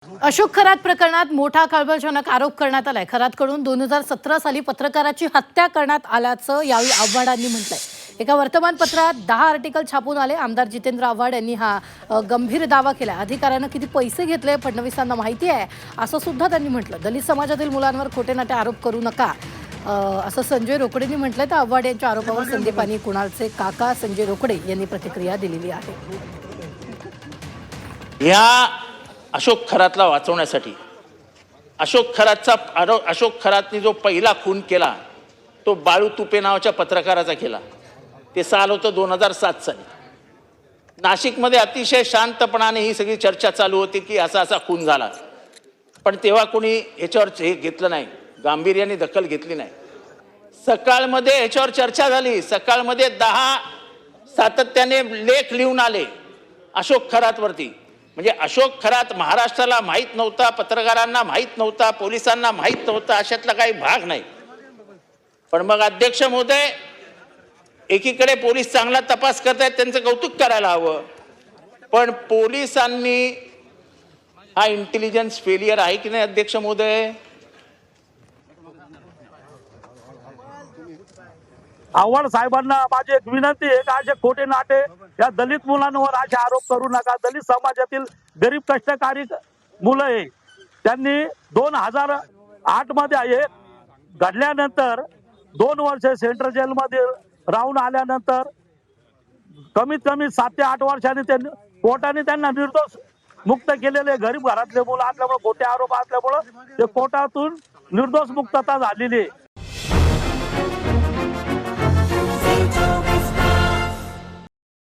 अशोक खरात प्रकरणात मोठा खळबळजनक आरोप करण्यात आलाय। खरातकडून 2017 साली पत्रकाराची हत्या करण्यात आल्याचं यावेळी आव्हाडांनी म्हटलंय। एका वर्तमानपत्रात 10 आर्टिकल छापून आले। आमदार जितेंद्र आव्हाड यांनी हा गंभीर दावा केला। अधिकाऱ्यानं किती पैसे घेतले फडणवीसांना माहिती आहे असं सुद्धा त्यांनी म्हटलं। दलित समाजातील मुलांवर खोटे नाटे आरोप करू नका असं संजय रोकडेंनी म्हटलंय। तर आव्हाड यांच्या आरोपावर संदीपानी कुणालचे काका संजय रोकडे यांनी प्रतिक्रिया दिलेली आहे। या अशोक खरातला वाचवण्यासाठी अशोक खरातने जो पहिला खून केला तो बाळू तुपे नावाच्या पत्रकाराचा केला। ते साल होतं 2007 साली। नाशिकमध्ये अतिशय शांतपणाने ही सगळी चर्चा चालू होती की असा खून झाला, पण तेव्हा कोणी याच्यावर हे घेतलं नाही, गांभीर्याने दखल घेतली नाही। सकाळमध्ये याच्यावर चर्चा झाली। सकाळमध्ये 10 सातत्याने लेख लिहून आले अशोक खरातवरती। म्हणजे अशोक खरात महाराष्ट्राला माहीत नव्हता, पत्रकारांना माहीत नव्हता, पोलिसांना माहीत नव्हता, अशातला काही भाग नाही। पण मग अध्यक्ष महोदय, एकीकडे पोलीस चांगला तपास करतायत, त्यांचं कौतुक करायला हवं, पण पोलिसांनी हा इंटेलिजन्स फेलियर आहे की नाही अध्यक्ष महोदय? आव्हाड साहेबांना माझी एक विनंती आहे की असे खोटे नाटे या दलित मुलांवर असे आरोप करू नका। दलित समाजातील गरीब कष्टकरी मुलं आहे, त्यांनी 2008 मध्ये हे घडल्यानंतर 2 वर्ष सेंट्रल जेलमध्ये राहून आल्यानंतर कमीत कमी 7 ते 8 वर्षांनी त्यांनी कोर्टाने त्यांना निर्दोष मुक्त केलेले। गरीब घरातले मुलं असल्यामुळे खोटे आरोप असल्यामुळे ते कोर्टातून निर्दोष मुक्तता झालेली आहे।